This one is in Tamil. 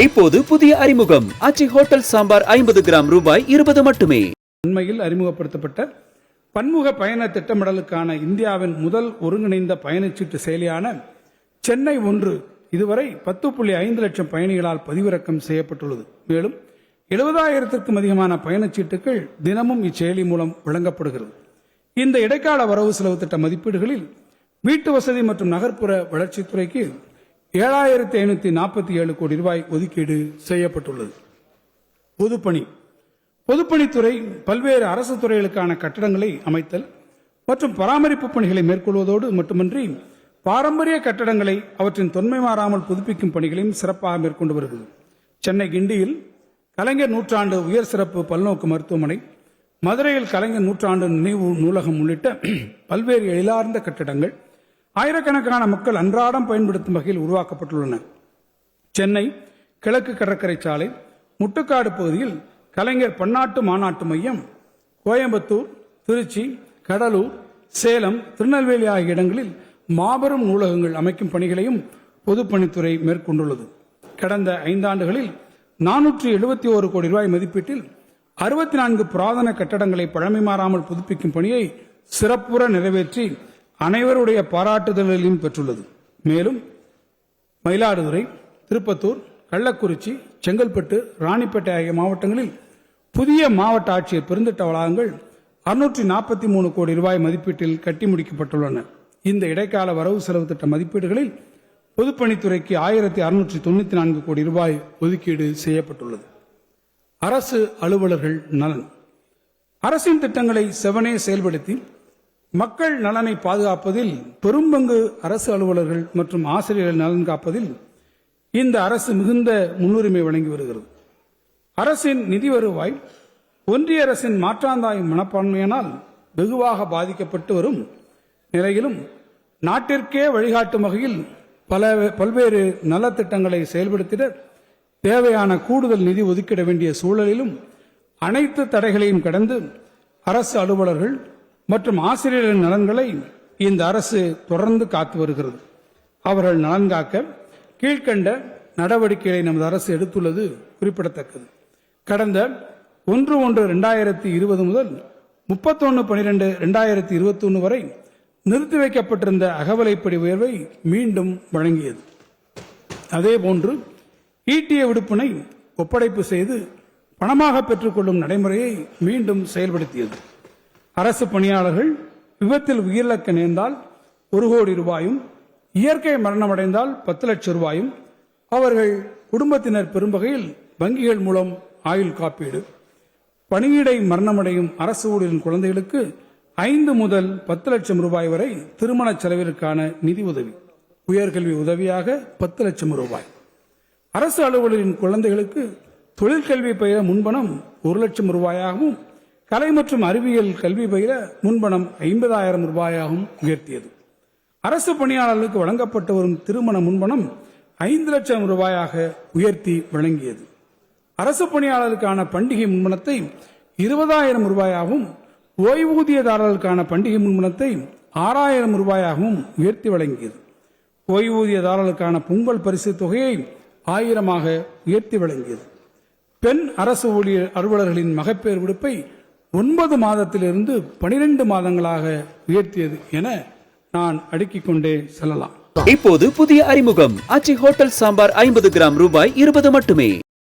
இப்போது புதிய அறிமுகம் ஆச்சி ஹோட்டல் சாம்பார் 50 கிராம் ரூபாய் 20 மட்டுமே. அண்மையில் அறிமுகப்படுத்தப்பட்ட பன்முக பயண திட்டமிடலுக்கான இந்தியாவின் முதல் ஒருங்கிணைந்த பயணச்சீட்டு செயலியான சென்னை 1 இதுவரை 10.5 லட்சம் பயணிகளால் பதிவிறக்கம் செய்யப்பட்டுள்ளது. மேலும் 70,000க்கும் அதிகமான பயணச்சீட்டுகள் தினமும் இச்செயலி மூலம் வழங்கப்படுகிறது. இந்த இடைக்கால வரவு செலவு திட்ட மதிப்பீடுகளில் வீட்டு வசதி மற்றும் நகர்ப்புற வளர்ச்சித்துறைக்கு 7,547 கோடி ரூபாய் ஒதுக்கீடு செய்யப்பட்டுள்ளது. பொதுப்பணித்துறை பல்வேறு அரசு துறைகளுக்கான கட்டடங்களை அமைத்தல் மற்றும் பராமரிப்பு பணிகளை மேற்கொள்வதோடு மட்டுமின்றி பாரம்பரிய கட்டடங்களை அவற்றின் தொன்மை மாறாமல் புதுப்பிக்கும் பணிகளையும் சிறப்பாக மேற்கொண்டு வருகிறது. சென்னை கிண்டியில் கலைஞர் நூற்றாண்டு உயர் சிறப்பு பல்நோக்கு மருத்துவமனை, மதுரையில் கலைஞர் நூற்றாண்டு நினைவு நூலகம் உள்ளிட்ட பல்வேறு எழிலார்ந்த கட்டடங்கள் ஆயிரக்கணக்கான மக்கள் அன்றாடம் பயன்படுத்தும் வகையில் உருவாக்கப்பட்டுள்ளன. சென்னை கிழக்கு கடற்கரை சாலை, முட்டுக்காடு பகுதியில் கலைஞர் பன்னாட்டு மாநாட்டு மையம், கோயம்புத்தூர், திருச்சி, கடலூர், சேலம், திருநெல்வேலி ஆகிய இடங்களில் மாபெரும் நூலகங்கள் அமைக்கும் பணிகளையும் பொதுப்பணித்துறை மேற்கொண்டுள்ளது. கடந்த 5 ஆண்டுகளில் 471 கோடி ரூபாய் மதிப்பீட்டில் 64 புராதன கட்டடங்களை பழமை மாறாமல் புதுப்பிக்கும் பணியை சிறப்புற நிறைவேற்றி அனைவருடைய பாராட்டுதலையும் பெற்றுள்ளது. மேலும் மயிலாடுதுறை, திருப்பத்தூர், கள்ளக்குறிச்சி, செங்கல்பட்டு, ராணிப்பேட்டை ஆகிய மாவட்டங்களில் புதிய மாவட்ட ஆட்சியர் பெருந்திட்ட வளாகங்கள் 643 கோடி ரூபாய் மதிப்பீட்டில் கட்டி முடிக்கப்பட்டுள்ளன. இந்த இடைக்கால வரவு செலவு திட்ட மதிப்பீடுகளில் பொதுப்பணித்துறைக்கு 1,694 கோடி ரூபாய் ஒதுக்கீடு செய்யப்பட்டுள்ளது. அரசு அலுவலர்கள் நலன். அரசின் திட்டங்களை செவனே செயல்படுத்தி மக்கள் நலனை பாதுகாப்பதில் பெரும்பங்கு அரசு அலுவலர்கள் மற்றும் ஆசிரியர்கள் நலன் காப்பதில் இந்த அரசு மிகுந்த முன்னுரிமை வழங்கி வருகிறது. அரசின் நிதி வருவாய் ஒன்றிய அரசின் மாற்றாந்தாய் மனப்பான்மையினால் வெகுவாக பாதிக்கப்பட்டு வரும் நிலையிலும் நாட்டிற்கே வழிகாட்டும் வகையில் பல்வேறு நலத்திட்டங்களை செயல்படுத்திட தேவையான கூடுதல் நிதி ஒதுக்கிட வேண்டிய சூழலிலும் அனைத்து தடைகளையும் கடந்து அரசு அலுவலர்கள் மற்றும் ஆசிரியர்களின் நலன்களை இந்த அரசு தொடர்ந்து காத்து வருகிறது. அவர்கள் நலன் காக்க கீழ்கண்ட நடவடிக்கைகளை நமது அரசு எடுத்துள்ளது குறிப்பிடத்தக்கது. கடந்த 1/1/2020 முதல் 31/12/2021 வரை நிறுத்தி வைக்கப்பட்டிருந்த அகவிலைப்படி உயர்வை மீண்டும் வழங்கியது. அதேபோன்று ஈட்டிய விடுப்பினை ஒப்படைப்பு செய்து பணமாக பெற்றுக்கொள்ளும் நடைமுறையை மீண்டும் செயல்படுத்தியது. அரசு பணியாளர்கள் விபத்தில் உயிரிழக்க நேர்ந்தால் 1 கோடி ரூபாயும், இயற்கை மரணமடைந்தால் 10 லட்சம் ரூபாயும், அவர்கள் குடும்பத்தினர் பெறும் வகையில் வங்கிகள் மூலம் ஆயுள் காப்பீடு, பணியிடை மரணமடையும் அரசு ஊழியரின் குழந்தைகளுக்கு 5 முதல் 10 லட்சம் ரூபாய் வரை திருமண செலவிற்கான நிதி உதவி, உயர்கல்வி உதவியாக 10 லட்சம் ரூபாய், அரசு அலுவலரின் குழந்தைகளுக்கு தொழிற்கல்வி பயில முன்பணம் 1 லட்சம் ரூபாயாகவும், கலை மற்றும் அறிவியல் கல்வி பயில முன்பணம் 50,000 ரூபாயாகவும் உயர்த்தியது. அரசு பணியாளர்களுக்கு வழங்கப்பட்டு வரும் திருமண முன்பணம் 5 லட்சம் ரூபாயாக உயர்த்தி வழங்கியது. அரசு பணியாளர்களுக்கான பண்டிகை முன்பணத்தை 20,000 ரூபாயாகவும், ஓய்வூதியதாரர்களுக்கான பண்டிகை முன்பணத்தை 6,000 ரூபாயாகவும் உயர்த்தி வழங்கியது. ஓய்வூதியதாரர்களுக்கான பொங்கல் பரிசு தொகையை 1000ஆக உயர்த்தி வழங்கியது. பெண் அரசு ஊழியர் அலுவலர்களின் மகப்பேறு விடுப்பை 9 மாதத்திலிருந்து 12 மாதங்களாக உயர்த்தியது என நான் அடுக்கிக் கொண்டே செல்லலாம். இப்போது புதிய அறிமுகம் ஆச்சி ஹோட்டல் சாம்பார் 50 கிராம் ரூபாய் 20 மட்டுமே.